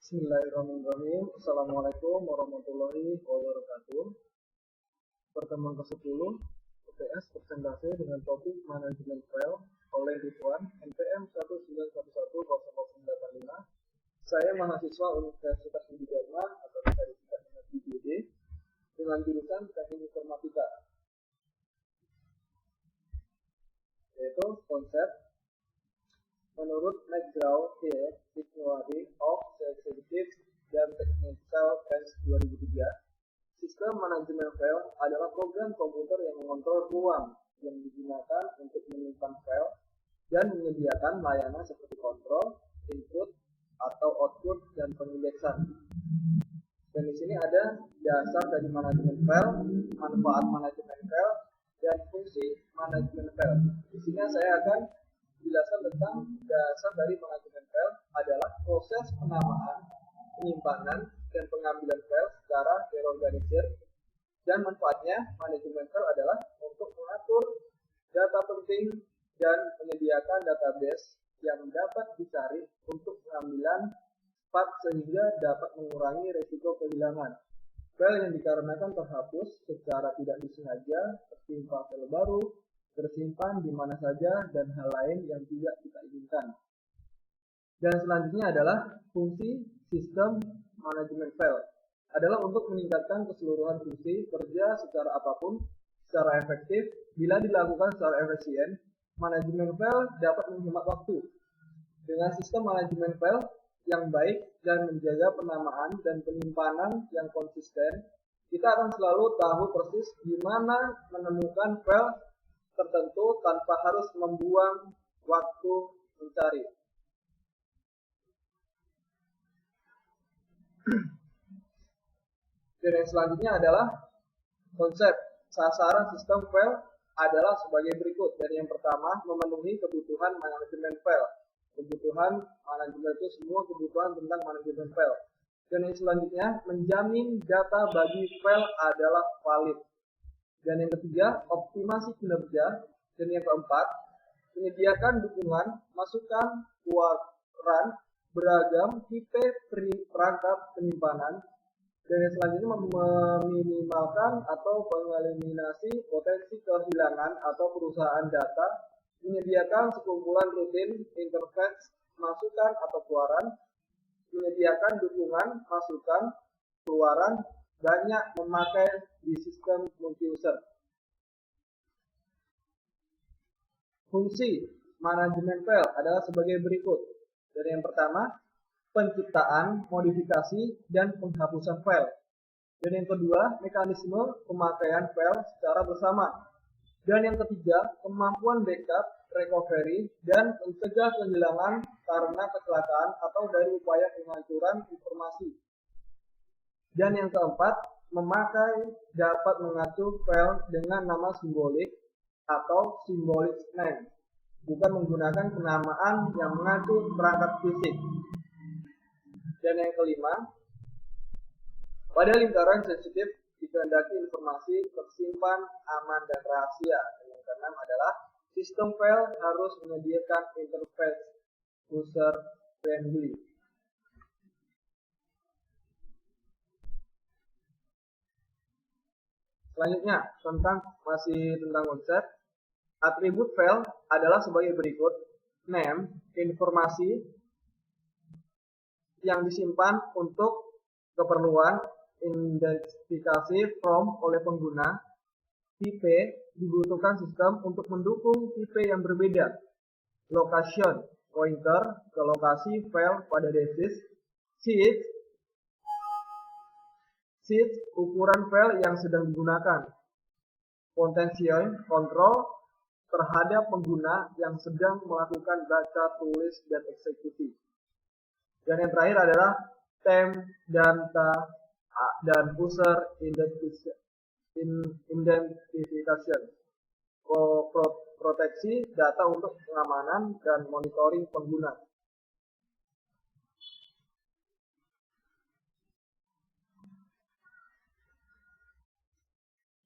Bismillahirrahmanirrahim. Assalamualaikum warahmatullahi wabarakatuh. Pertemuan ke-10 UTS presentasi dengan topik manajemen file oleh Ridwan NPM 1911085. Saya mahasiswa Universitas Udayana atau bisa disingkat dengan UUD dengan jurusan Teknik Informatika, yaitu konsep menurut McGraw-Hill Dictionary of Executive dan Technical Branch 2003, sistem manajemen file adalah program komputer yang mengontrol ruang yang digunakan untuk menyimpan file dan menyediakan layanan seperti kontrol, input, atau output, dan pengindeksan. Dan di sini ada dasar dari manajemen file, manfaat manajemen file, dan fungsi manajemen file. Di sini saya akan jelaskan tentang dasar dari manajemen file adalah proses penamaan, penyimpanan, dan pengambilan file secara terorganisir, dan manfaatnya manajemen file adalah untuk mengatur data penting dan menyediakan database yang dapat dicari untuk pengambilan cepat sehingga dapat mengurangi risiko kehilangan. File yang dikarenakan terhapus secara tidak disengaja, tertimpa file baru, tersimpan di mana saja, dan hal lain yang tidak kita inginkan. Dan selanjutnya adalah fungsi sistem manajemen file adalah untuk meningkatkan keseluruhan fungsi kerja secara apapun secara efektif. Bila dilakukan secara efisien, manajemen file dapat menghemat waktu. Dengan sistem manajemen file yang baik dan menjaga penamaan dan penyimpanan yang konsisten, kita akan selalu tahu persis di mana menemukan file tertentu tanpa harus membuang waktu mencari. Dan yang selanjutnya adalah konsep sasaran sistem file adalah sebagai berikut. Dan yang pertama, memenuhi kebutuhan manajemen file. Kebutuhan manajemen itu semua kebutuhan tentang manajemen file. Dan yang selanjutnya, menjamin data bagi file adalah valid. Dan yang ketiga, optimasi kinerja. Dan yang keempat, menyediakan dukungan, masukan, keluaran, beragam tipe perangkat penyimpanan. Dan yang selanjutnya, meminimalkan atau mengeliminasi potensi kehilangan atau perusahaan data, menyediakan sekumpulan rutin interface, masukan atau keluaran, menyediakan dukungan, masukan, keluaran, banyak memakai di sistem multi-user. Fungsi manajemen file adalah sebagai berikut. Dari yang pertama, penciptaan, modifikasi, dan penghapusan file. Dan yang kedua, mekanisme pemakaian file secara bersama. Dan yang ketiga, kemampuan backup, recovery, dan mencegah kehilangan karena kecelakaan atau dari upaya penghancuran informasi. Dan yang keempat, memakai dapat mengatur file dengan nama simbolik atau symbolic name, bukan menggunakan penamaan yang mengatur perangkat fisik. Dan yang kelima, pada lingkaran sensitif dikehendaki informasi tersimpan aman dan rahasia. Dan yang keenam adalah sistem file harus menyediakan interface user friendly. Selanjutnya, masih tentang konsep. Atribut file adalah sebagai berikut. Name, informasi yang disimpan untuk keperluan identifikasi from oleh pengguna. Tipe, dibutuhkan sistem untuk mendukung tipe yang berbeda. Location, pointer ke lokasi file pada disk. Sheet, ukuran file yang sedang digunakan. Potential, kontrol terhadap pengguna yang sedang melakukan baca, tulis, dan eksekusi. Dan yang terakhir adalah temp, data, dan user identification. Proteksi data untuk pengamanan dan monitoring pengguna.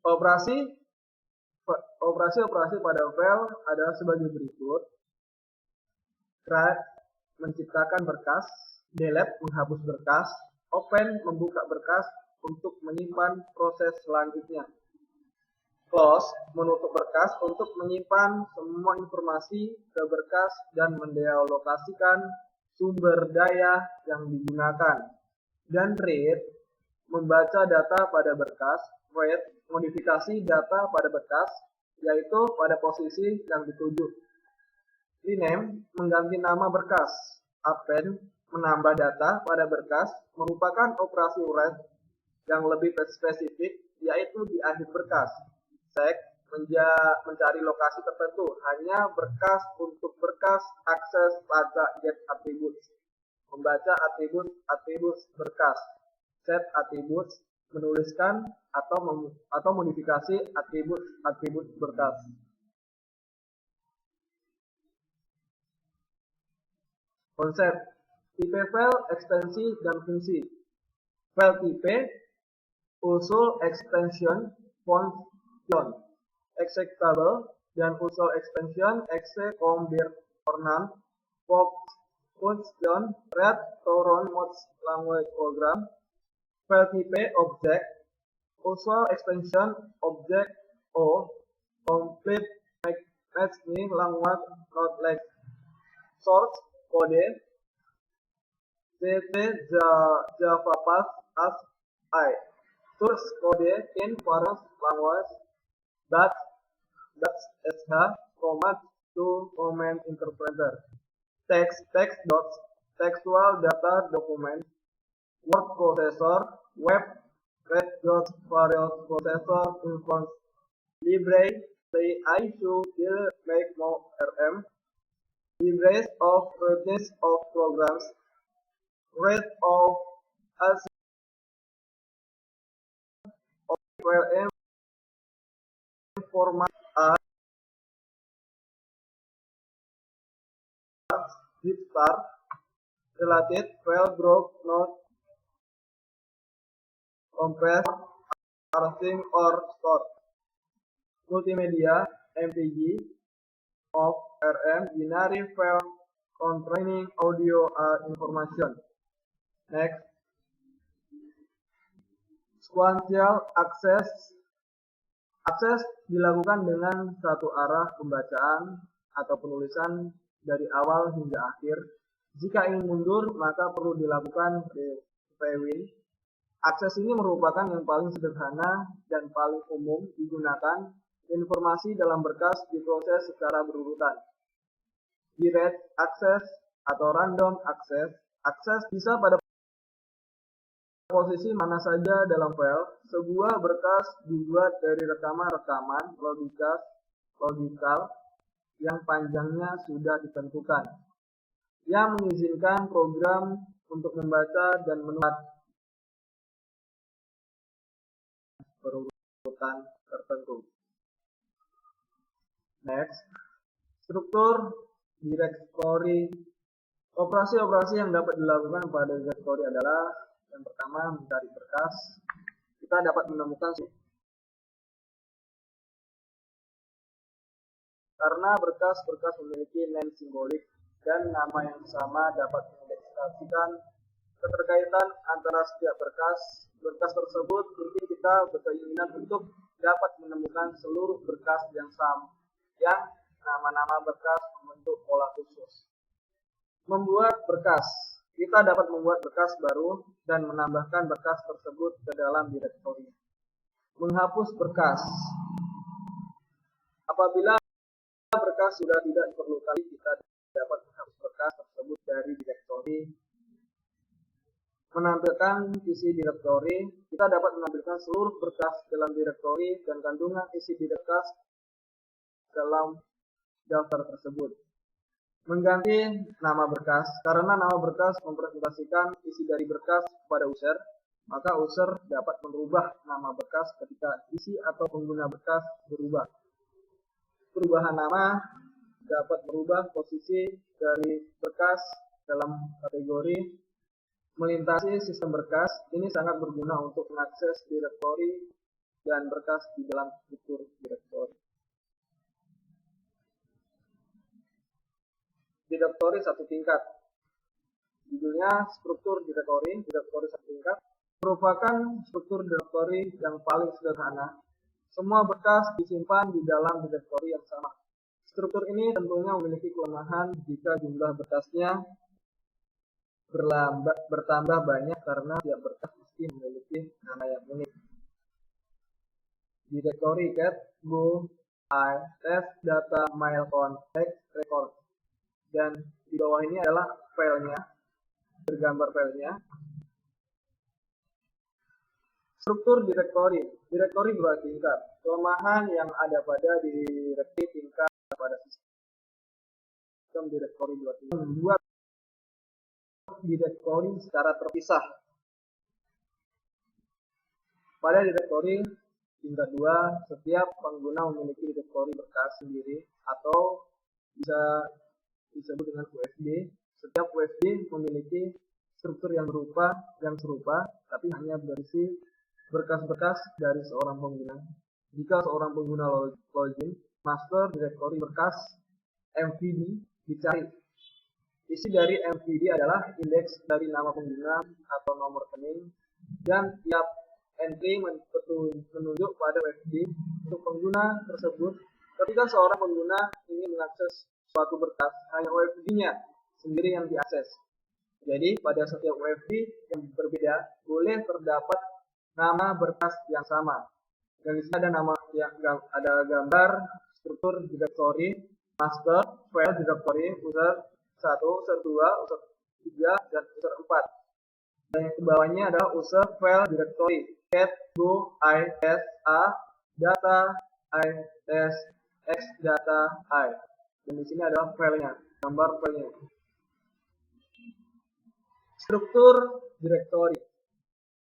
Operasi pada file adalah sebagai berikut. Create, menciptakan berkas. delete menghapus berkas, open membuka berkas untuk menyimpan proses selanjutnya, close menutup berkas untuk menyimpan semua informasi ke berkas dan mendealokasikan sumber daya yang digunakan, dan read membaca data pada berkas, write modifikasi data pada berkas, yaitu pada posisi yang dituju. Rename mengganti nama berkas. Append menambah data pada berkas merupakan operasi write yang lebih spesifik, yaitu di akhir berkas. Check mencari lokasi tertentu, hanya berkas untuk berkas, akses pada get attributes, membaca atribut berkas, set attributes, menuliskan atau modifikasi atribut berkas. Konsep tipe file, ekstensi, dan fungsi. File tipe, usul extension, function, executable, dan usul extension, exe, convert, or none, function, read to run most language program. File tipe, object, usul extension, object, o, complete, match me, language, not like, source, kode, ct, java path, as, I, source code in various language, that sh, command to command interpreter, text dots, textual data document, word processor, web, red dot various processor, instance, library, play ISO, kill, make, more, rm, libraries of ranges of programs, rate of as of file format as zip star, related file group, not compress, parsing, or store, multimedia, MPG, of RM, binary file containing audio information. Next, sequential access. Akses dilakukan dengan satu arah pembacaan atau penulisan dari awal hingga akhir. Jika ingin mundur, maka perlu dilakukan rewind. Akses ini merupakan yang paling sederhana dan paling umum digunakan. Informasi dalam berkas diproses secara berurutan. Direct access atau random access. Akses bisa pada posisi mana saja dalam file. Sebuah berkas dibuat dari rekaman logikal yang panjangnya sudah ditentukan, yang mengizinkan program untuk membaca dan menulis berurutan tertentu. Next, struktur directory. Operasi-operasi yang dapat dilakukan pada directory adalah yang pertama, mencari berkas. Kita dapat menemukan karena berkas-berkas memiliki name simbolik dan nama yang sama dapat mengindikasikan keterkaitan antara setiap berkas. Berkas tersebut mungkin kita berkeinginan untuk dapat menemukan seluruh berkas yang sama, yang nama-nama berkas membentuk pola khusus. Membuat berkas. Kita dapat membuat berkas baru dan menambahkan berkas tersebut ke dalam direktori. Menghapus berkas. Apabila berkas sudah tidak diperlukan, kita dapat menghapus berkas tersebut dari direktori. Menampilkan isi direktori. Kita dapat menampilkan seluruh berkas dalam direktori dan kandungan isi berkas dalam daftar tersebut. Mengganti nama berkas. Karena nama berkas mempresentasikan isi dari berkas kepada user, maka user dapat merubah nama berkas ketika isi atau pengguna berkas berubah. Perubahan nama dapat merubah posisi dari berkas dalam kategori. Melintasi sistem berkas. Ini sangat berguna untuk mengakses direktori dan berkas di dalam struktur direktori. Direktori satu tingkat. Judulnya struktur direktori satu tingkat, merupakan struktur direktori yang paling sederhana. Semua berkas disimpan di dalam direktori yang sama. Struktur ini tentunya memiliki kelemahan jika jumlah berkasnya bertambah banyak karena tiap berkas mesti memiliki nama yang unik. Direktori cat, go, I, test, data, mail, contact, record. Dan di bawah ini adalah filenya, bergambar filenya. Struktur direktori. Direktori dua tingkat. Kelemahan yang ada pada direktori tingkat pada sistem direktori dua tingkat membuat direktori secara terpisah. Pada direktori tingkat 2, setiap pengguna memiliki direktori berkas sendiri atau bisa disebut dengan UFD. Setiap UFD memiliki struktur yang serupa, tapi hanya berisi berkas-berkas dari seorang pengguna. Jika seorang pengguna login, master direktori berkas MVD dicari. Isi dari MVD adalah indeks dari nama pengguna atau nomor rekening, dan tiap entry menunjuk pada UFD untuk pengguna tersebut. Ketika seorang pengguna ingin mengakses suatu berkas, hanya UFD-nya sendiri yang diakses. Jadi pada setiap UFD yang berbeda boleh terdapat nama berkas yang sama. Dan di sini ada gambar struktur direktori, master, file direktori, user 1, user 2, user 3, dan user 4. Dan yang kebawahnya adalah user file directory, cat, go, I, s, a, data, I, s, x, data, I. Dan di sini adalah filenya, gambar filenya. Struktur direktori.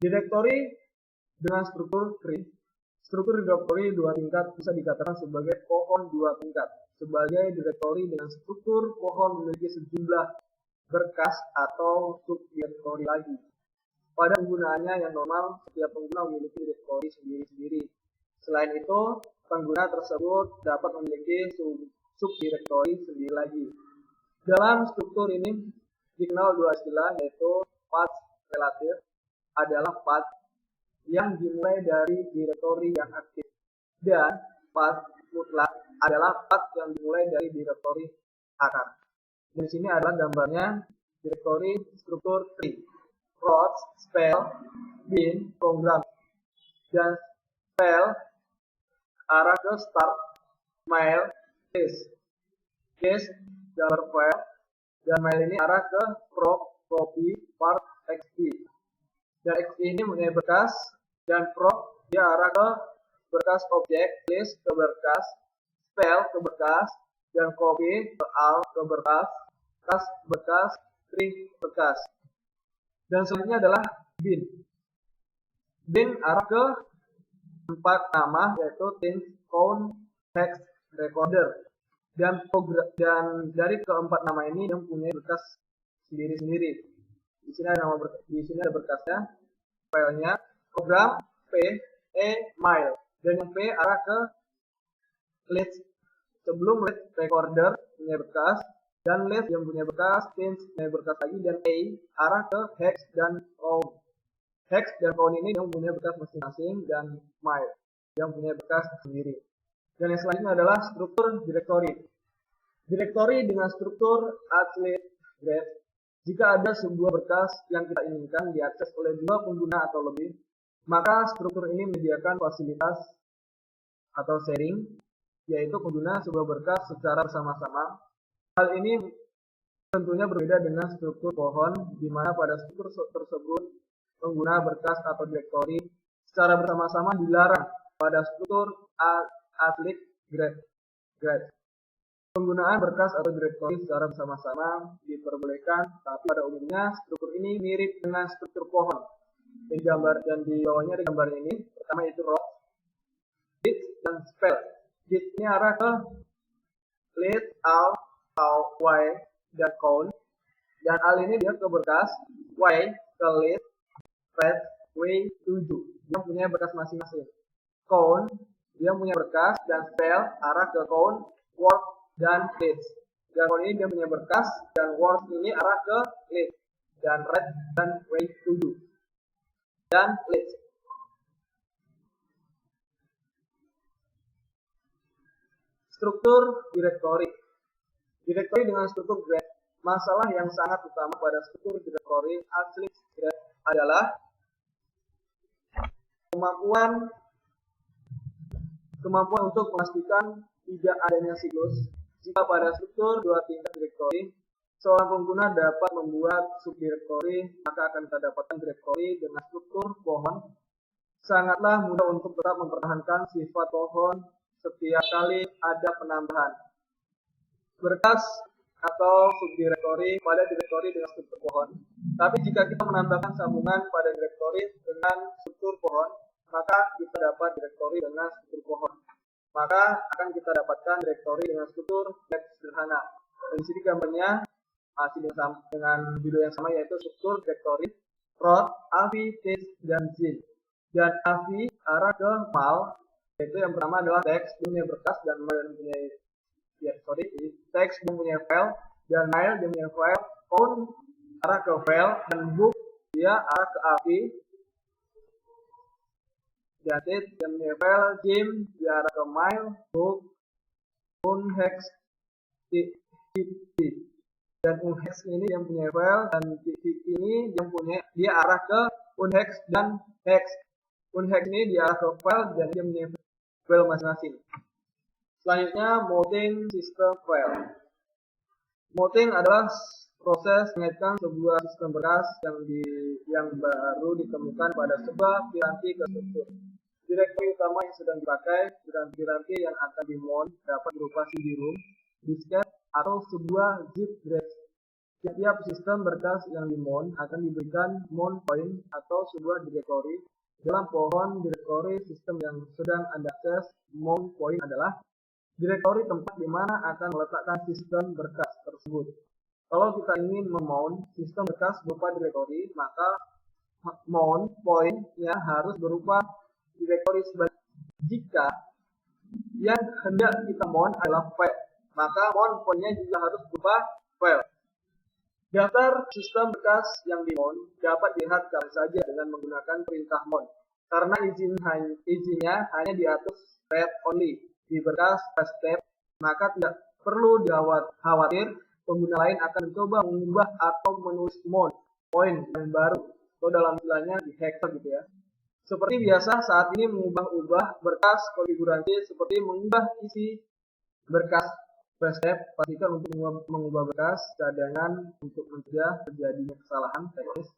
Direktori dengan struktur tree. Struktur direktori dua tingkat bisa dikatakan sebagai pohon dua tingkat. Sebagai direktori dengan struktur pohon memiliki sejumlah berkas atau subdirektori lagi. Pada penggunaannya yang normal, setiap pengguna memiliki direktori sendiri-sendiri. Selain itu, pengguna tersebut dapat memiliki subdirektori sendiri lagi. Dalam struktur ini dikenal dua istilah, yaitu path relatif adalah path yang dimulai dari direktori yang aktif, dan path mutlak adalah path yang dimulai dari direktori akar. Di sini adalah gambarnya direktori struktur tree. Root, spell, bin, program, dan spell arah ke start, mail, case, gambar file, dan mail ini arah ke proc, copy, part, xp. Dan xp ini mempunyai berkas, dan proc dia arah ke berkas objek, list ke berkas, spell ke berkas, dan copy ke al ke berkas, tree berkas. Dan selanjutnya adalah bin. Bin arah ke 4 nama, yaitu things, count, text, recorder. Dan dari keempat nama ini yang punya berkas sendiri-sendiri. Di sini ada berkasnya, filenya, program, P, mail. Dan yang P arah ke list. Sebelum list, recorder punya berkas, dan list yang punya berkas, things punya berkas lagi, dan A arah ke hex dan count. Hex dan count ini yang punya berkas masing-masing, dan mail yang punya berkas sendiri. Dan yang selanjutnya adalah struktur direktori. Direktori dengan struktur athlete grade. Jika ada sebuah berkas yang kita inginkan diakses oleh dua pengguna atau lebih, maka struktur ini menyediakan fasilitas atau sharing, yaitu pengguna sebuah berkas secara bersama-sama. Hal ini tentunya berbeda dengan struktur pohon, di mana pada struktur tersebut pengguna berkas atau direktori secara bersama-sama dilarang. Pada struktur athlete grade. Penggunaan berkas atau direktori secara bersama-sama diperbolehkan, tapi pada umumnya struktur ini mirip dengan struktur pohon. Dan di bawahnya ada gambar ini. Pertama itu root, bit, dan spell. Bit ini arah ke lead, al, y, dan count. Dan al ini dia ke berkas, y ke lead, red, w, 7. Dia punya berkas masing-masing. Count dia punya berkas, dan spell arah ke count, word, dan lead. Dan count ini dia punya berkas, dan word ini arah ke lead. dan read dan wait to do, dan list. Struktur direktori. Direktori dengan struktur grade. Masalah yang sangat utama pada struktur direktori asli grade adalah kemampuan untuk memastikan tidak adanya siklus. Jika pada struktur dua tingkat direktori, seorang pengguna dapat membuat subdirektori, maka akan kita dapatkan direktori dengan struktur pohon. Sangatlah mudah untuk tetap mempertahankan sifat pohon setiap kali ada penambahan berkas atau subdirektori pada direktori dengan struktur pohon. Tapi jika kita menambahkan sambungan pada direktori dengan struktur pohon, maka kita dapat direktori dengan struktur pohon. Maka akan kita dapatkan direktori dengan struktur sederhana. Dan di sini gambarnya masih dengan judul yang sama, yaitu struktur direktori prod, avi, text, dan zin. Dan avi arah ke mal, yaitu yang pertama adalah teks punya berkas dan mail punya teks punya file, dan mail dia punya file, phone arah ke file, dan book dia arah ke avi. Dated dan file, game di arah ke mail, book, unhex, titik. Dan unhex ini yang punya file, dan titik ini yang punya dia arah ke unhex dan hex. Unhex ini dia arah ke file dan dia punya file masing-masing. Selanjutnya, mounting system file. Mounting adalah proses mengaitkan sebuah sistem berkas yang baru ditemukan pada sebuah piranti ke struktur. Direktori utama yang sedang dipakai, piranti yang akan di-mount dapat berupa CD-ROM, disket, atau sebuah zip drive. Setiap sistem berkas yang di-mount akan diberikan mount point atau sebuah direktori. Dalam pohon direktori sistem yang sedang Anda akses, mount point adalah direktori tempat di mana akan meletakkan sistem berkas tersebut. Kalau kita ingin memount sistem berkas berupa direktori, maka mount point-nya harus berupa direktori. Jika yang hendak kita mount adalah file, maka mount point-nya juga harus berupa file. Daftar sistem berkas yang di-mount dapat dilihat kapan saja dengan menggunakan perintah mount, karena izinnya hanya diatur read only di berkas first step, maka tidak perlu khawatir pengguna lain akan mencoba mengubah atau menulis mount point yang baru, atau dalam istilahnya di hacker gitu ya. Seperti biasa saat ini mengubah berkas konfigurasi seperti mengubah isi berkas first step, pastikan untuk mengubah berkas cadangan untuk mencegah terjadinya kesalahan teknis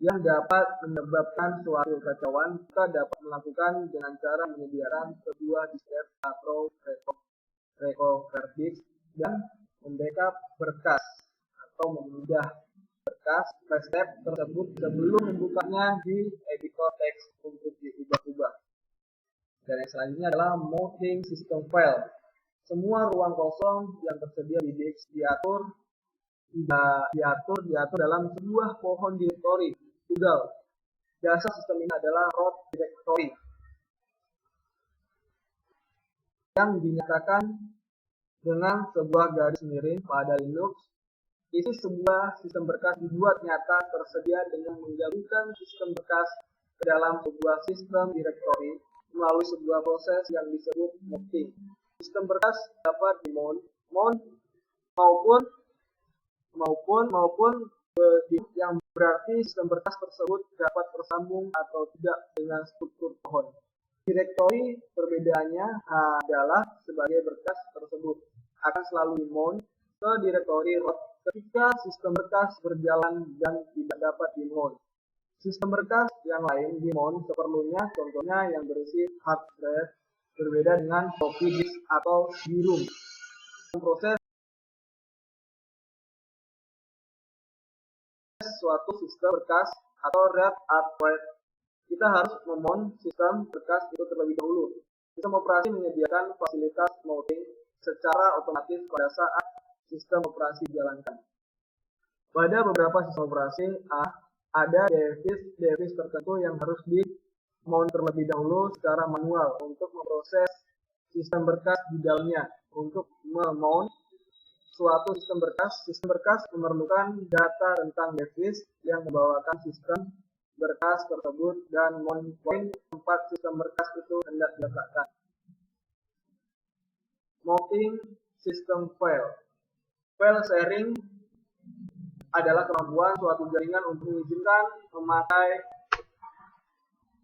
yang dapat menyebabkan suatu kekacauan. Kita dapat melakukan dengan cara menyediakan sebuah disket atau recover disk dan membackup berkas atau mengunggah berkas first step tersebut sebelum membukanya di editor teks untuk diubah-ubah. Dan yang selanjutnya adalah mounting system file. Semua ruang kosong yang tersedia di disk diatur dalam sebuah pohon direktori tunggal. Dasar sistem ini adalah root directory yang dinyatakan dengan sebuah garis miring pada Linux. Isi sebuah sistem berkas dibuat nyata tersedia dengan menggabungkan sistem berkas ke dalam sebuah sistem direktori melalui sebuah proses yang disebut mounting. Sistem berkas dapat di-mount maupun yang berarti sistem berkas tersebut dapat tersambung atau tidak dengan struktur pohon. Direktori perbedaannya adalah sebagai berkas tersebut akan selalu di-mount ke direktori root ketika sistem berkas berjalan dan tidak dapat di-mount. Sistem berkas yang lain di-mount seperlunya, contohnya yang berisi hard drive, berbeda dengan floppy disk atau CD-ROM. Proses suatu sistem berkas atau read at write, kita harus memount sistem berkas itu terlebih dahulu. Sistem operasi menyediakan fasilitas mounting secara otomatis pada saat sistem operasi dijalankan. Pada beberapa sistem operasi ada device tertentu yang harus di-mount terlebih dahulu secara manual untuk memproses sistem berkas di dalamnya. Untuk memount suatu sistem berkas. Sistem berkas memerlukan data tentang device yang membawakan sistem berkas tersebut dan poin tempat sistem berkas itu hendak diletakkan. Mapping sistem file. File sharing adalah kemampuan suatu jaringan untuk mengizinkan memakai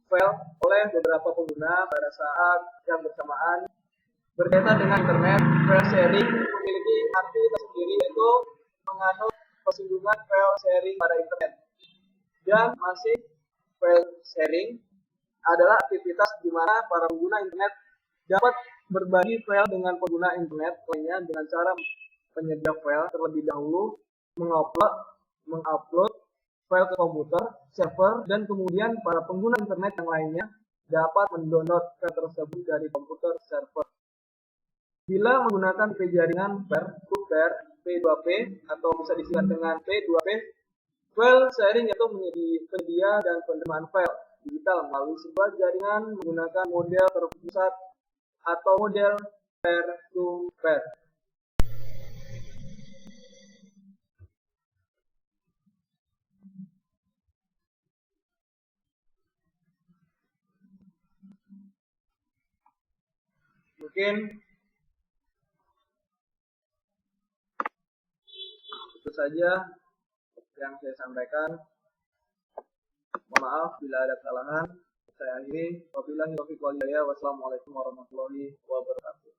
file oleh beberapa pengguna pada saat yang bersamaan. Berkaitan dengan internet, file sharing memiliki arti tersendiri, yaitu menganut persinggungan file sharing pada internet. Dan masih file sharing adalah aktivitas di mana para pengguna internet dapat berbagi file dengan pengguna internet lainnya dengan cara penyedia file terlebih dahulu mengupload file ke komputer, server, dan kemudian para pengguna internet yang lainnya dapat mendownload file tersebut dari komputer server. Bila menggunakan jaringan peer-to-peer P2P atau bisa disingkat dengan P2P, file sharing itu penyedia dan penerimaan file digital melalui sebuah jaringan menggunakan model terpusat atau model peer-to-peer. Mungkin itu saja yang saya sampaikan. Mohon maaf bila ada kesalahan. Saya akhiri. Wabillahi taufiq wal hidayah. Wassalamualaikum warahmatullahi wabarakatuh.